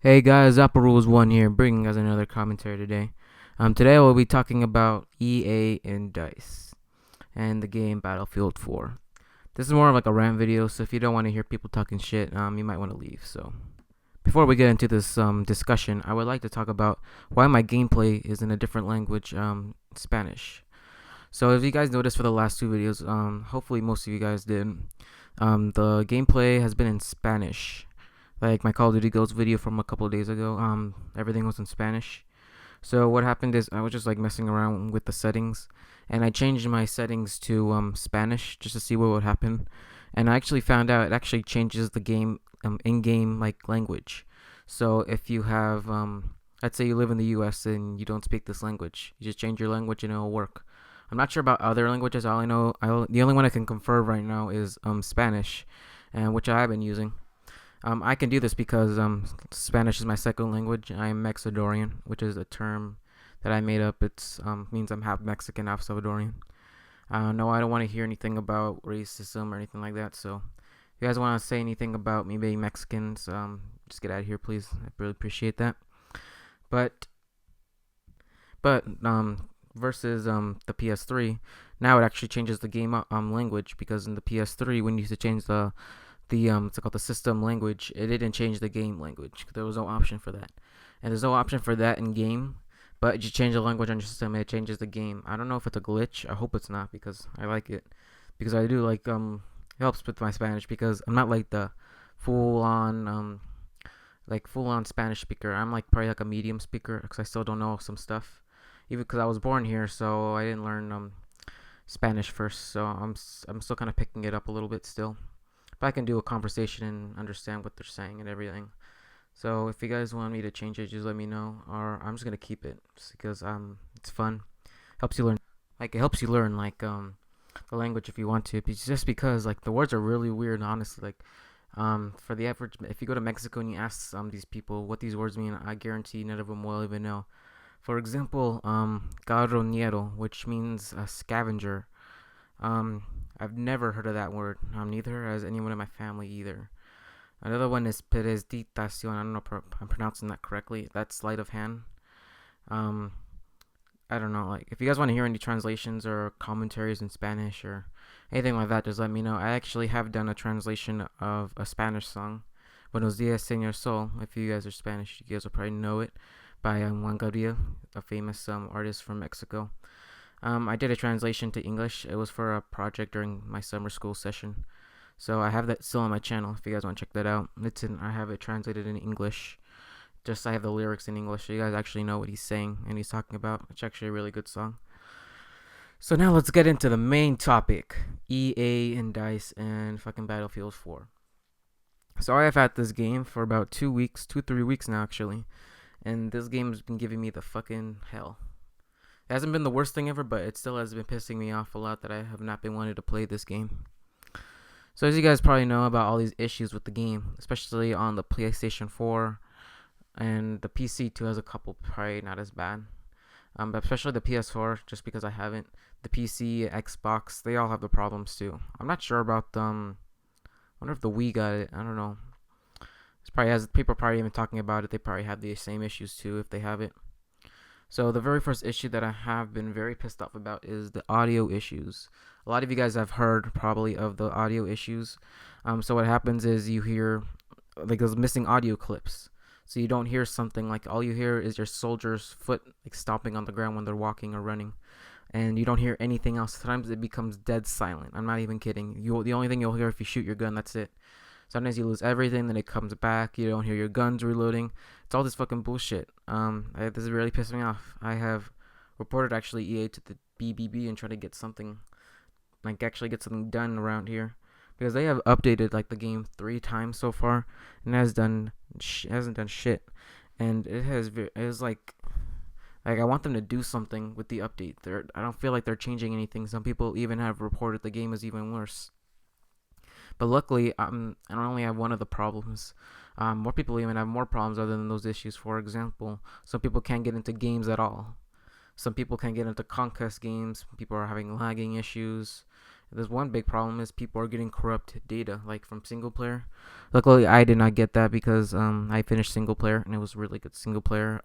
Hey guys, Apple Rules 1 here, bringing us another commentary today. Today we'll be talking about EA and DICE and the game Battlefield 4. This is more of like a rant video, so if you don't want to hear people talking shit, you might want to leave. So before we get into this discussion, I would like to talk about why my gameplay is in a different language, Spanish. So if you guys noticed for the last two videos, hopefully most of you guys did, the gameplay has been in Spanish. Like my Call of Duty Ghost video from a couple of days ago, everything was in Spanish. So what happened is I was just like messing around with the settings, and I changed my settings to Spanish just to see what would happen. And I actually found out it actually changes the game in-game like language. So if you have let's say you live in the U.S. and you don't speak this language, you just change your language and it'll work. I'm not sure about other languages. All I know, the only one I can confirm right now is Spanish, and which I have been using. I can do this because Spanish is my second language. I'm Mexidorian, which is a term that I made up. It means I'm half Mexican, half Salvadorian. No, I don't want to hear anything about racism or anything like that. So, if you guys want to say anything about me being Mexicans, just get out of here, please. I really appreciate that. But, but versus the PS3, now it actually changes the game language, because in the PS3, when you used to change the it's called the system language, it didn't change the game language. There was no option for that, and there's no option for that in game. But you change the language on your system, it changes the game. I don't know if it's a glitch. I hope it's not, because I like it, because I do like it helps with my Spanish, because I'm not like the full on full on Spanish speaker. I'm like probably like a medium speaker, because I still don't know some stuff, even because I was born here, so I didn't learn Spanish first. So I'm still kind of picking it up a little bit still. But I can do a conversation and understand what they're saying and everything. So if you guys want me to change it, just let me know, or I'm just gonna keep it just because it's fun. Helps you learn, like it helps you learn like the language if you want to. It's just because like the words are really weird, honestly. Like for the average, if you go to Mexico and you ask these people what these words mean, I guarantee none of them will even know. For example, carroñero, which means a scavenger. Um, I've never heard of that word. Neither has anyone in my family either. Another one is prestigitation. I don't know if I'm pronouncing that correctly. That's sleight of hand. Um, I don't know. Like, if you guys want to hear any translations or commentaries in Spanish or anything like that, just let me know. I actually have done a translation of a Spanish song, Buenos Dias, Señor Sol. If you guys are Spanish, you guys will probably know it, by Juan Gabriel, a famous artist from Mexico. I did a translation to English. It was for a project during my summer school session. So I have that still on my channel if you guys want to check that out. I have it translated in English. Just I have the lyrics in English, so you guys actually know what he's saying and he's talking about. It's actually a really good song. So now let's get into the main topic: EA and DICE and fucking Battlefield 4. So I have had this game for about 2 weeks, 3 weeks now actually, and this game has been giving me the fucking hell. It hasn't been the worst thing ever, but it still has been pissing me off a lot that I have not been wanting to play this game. So as you guys probably know about all these issues with the game, especially on the PlayStation 4, and the PC too has a couple, probably not as bad. But especially the PS4, just because I haven't. The PC, Xbox, they all have the problems too. I'm not sure about them. I wonder if the Wii got it. I don't know. It's probably has people probably even talking about it. They probably have the same issues too if they have it. So the very first issue that I have been very pissed off about is the audio issues. A lot of you guys have heard probably of the audio issues. So what happens is you hear like those missing audio clips. So you don't hear something, like all you hear is your soldier's foot like stomping on the ground when they're walking or running, and you don't hear anything else. Sometimes it becomes dead silent. I'm not even kidding. The only thing you'll hear if you shoot your gun, that's it. Sometimes you lose everything, then it comes back. You don't hear your guns reloading. It's all this fucking bullshit. This is really pissing me off. I have reported actually EA to the BBB and try to get something, like actually get something done around here, because they have updated like the game 3 times so far and hasn't done shit. And it is like I want them to do something with the update. I don't feel like they're changing anything. Some people even have reported the game is even worse. But luckily, I don't only have one of the problems. More people even have more problems other than those issues. For example, some people can't get into games at all. Some people can't get into conquest games. People are having lagging issues. There's one big problem is people are getting corrupt data, like from single player. Luckily, I did not get that because I finished single player and it was really good single player.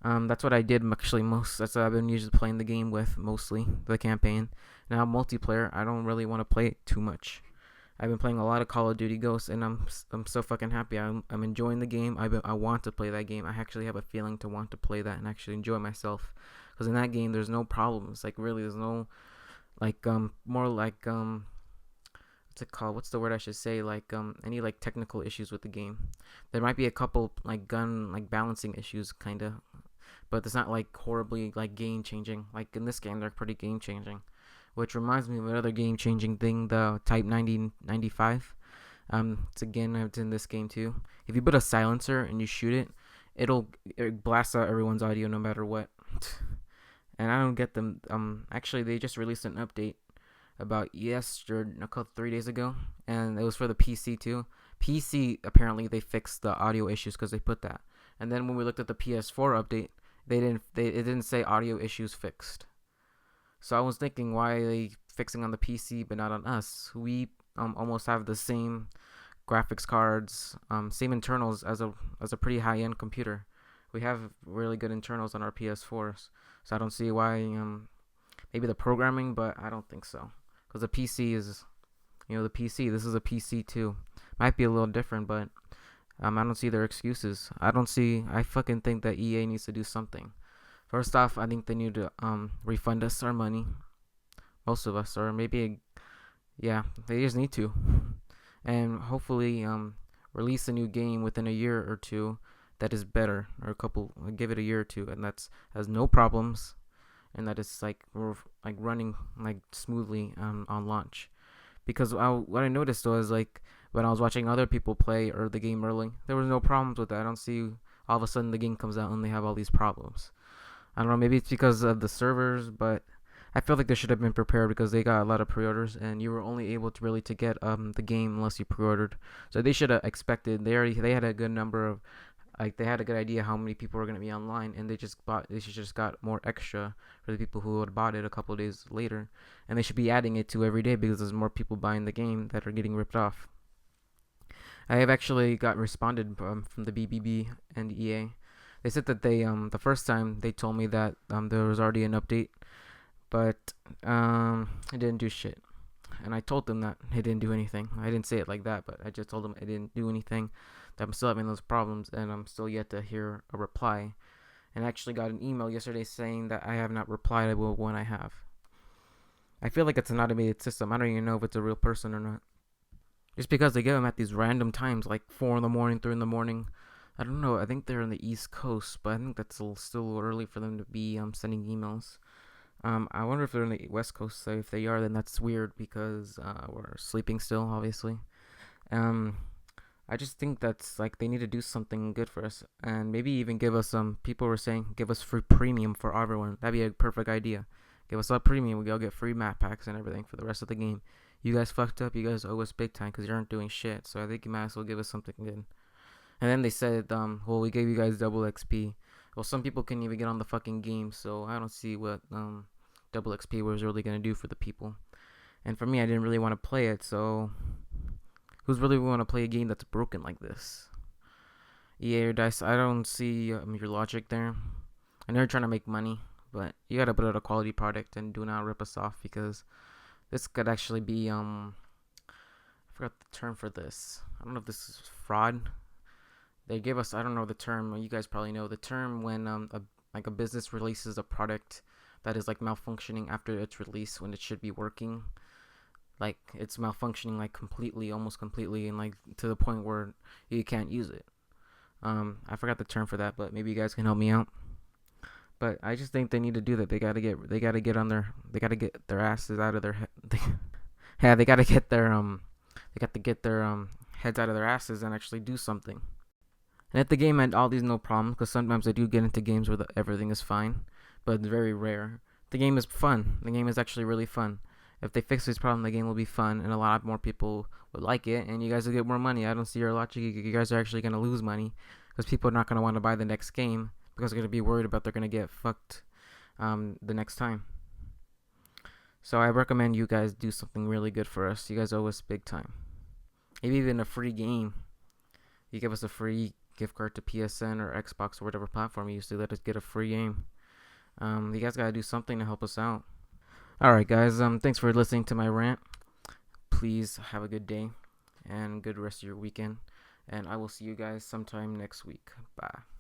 That's what I did actually most. That's what I've been usually playing the game with mostly the campaign. Now multiplayer, I don't really want to play it too much. I've been playing a lot of Call of Duty Ghosts, and I'm so fucking happy. I'm enjoying the game. I want to play that game. I actually have a feeling to want to play that and actually enjoy myself. Because in that game, there's no problems. Like really, there's no like more like what's it called? What's the word I should say? Like any like technical issues with the game. There might be a couple like gun like balancing issues, kinda, but it's not like horribly like game changing. Like in this game, they're pretty game changing. Which reminds me of another game changing thing, the Type 9095. It's again it's in this game too. If you put a silencer and you shoot it, it blast out everyone's audio no matter what. And I don't get them. Actually, they just released an update about yesterday, a couple 3 days ago, and it was for the PC too. PC apparently they fixed the audio issues because they put that. And then when we looked at the PS4 update, it didn't say audio issues fixed. So I was thinking, why are they fixing on the PC but not on us? We almost have the same graphics cards, same internals as a pretty high end computer. We have really good internals on our PS4s, so I don't see why. Maybe the programming, but I don't think so. Because the PC is, the PC. This is a PC too. Might be a little different, but I don't see their excuses. I fucking think that EA needs to do something. First off, I think they need to refund us our money, most of us, or maybe, yeah, they just need to, and hopefully release a new game within a year or two that is better, or give it a year or two, and that's has no problems, and that is like we're like running like smoothly on launch. Because what I noticed was like when I was watching other people play or the game early, there was no problems with that. I don't see all of a sudden the game comes out and they have all these problems. I don't know, maybe it's because of the servers, but I feel like they should have been prepared because they got a lot of pre-orders and you were only able to really to get the game unless you pre-ordered. So they should have expected. They had a good number of they had a good idea how many people were going to be online, and they should just got more extra for the people who had bought it a couple of days later, and they should be adding it to every day because there's more people buying the game that are getting ripped off. I have actually got responded from the BBB and EA. They said that the first time they told me that there was already an update, but it didn't do shit. And I told them that it didn't do anything. I didn't say it like that, but I just told them it didn't do anything. That I'm still having those problems, and I'm still yet to hear a reply. And I actually got an email yesterday saying that I have not replied. I will when I have. I feel like it's an automated system. I don't even know if it's a real person or not. Just because they give them at these random times, like 4 in the morning, 3 in the morning. I don't know. I think they're on the East Coast, but I think that's still early for them to be sending emails. I wonder if they're on the West Coast. So if they are, then that's weird because we're sleeping still, obviously. I just think that's like they need to do something good for us, and maybe even give us people were saying give us free premium for everyone. That'd be a perfect idea. Give us a premium. We all get free map packs and everything for the rest of the game. You guys fucked up. You guys owe us big time because you aren't doing shit. So I think you might as well give us something good. And then they said, well, we gave you guys double XP. Well, some people couldn't even get on the fucking game, so I don't see what double XP was really gonna do for the people. And for me, I didn't really want to play it, so who's really want to play a game that's broken like this? EA or DICE, I don't see your logic there. I know you're trying to make money, but you gotta put out a quality product and do not rip us off because this could actually be I forgot the term for this. I don't know if this is fraud. They gave us, I don't know the term. You guys probably know the term when a business releases a product that is like malfunctioning after its release when it should be working. Like it's malfunctioning like completely, almost completely, and like to the point where you can't use it. I forgot the term for that, but maybe you guys can help me out. But I just think they need to do that. They gotta get their asses out of their yeah, they gotta get their heads out of their asses and actually do something. And if the game had all these no problems, because sometimes I do get into games where everything is fine, but it's very rare. The game is fun. The game is actually really fun. If they fix this problem, the game will be fun, and a lot more people would like it, and you guys will get more money. I don't see your logic. You guys are actually going to lose money, because people are not going to want to buy the next game, because they're going to be worried about they're going to get fucked the next time. So I recommend you guys do something really good for us. You guys owe us big time. Maybe even a free game. You give us a free gift card to PSN or Xbox or whatever platform you use to let us get a free game. You guys gotta do something to help us out. All right, guys. Thanks for listening to my rant. Please have a good day and good rest of your weekend. And I will see you guys sometime next week. Bye.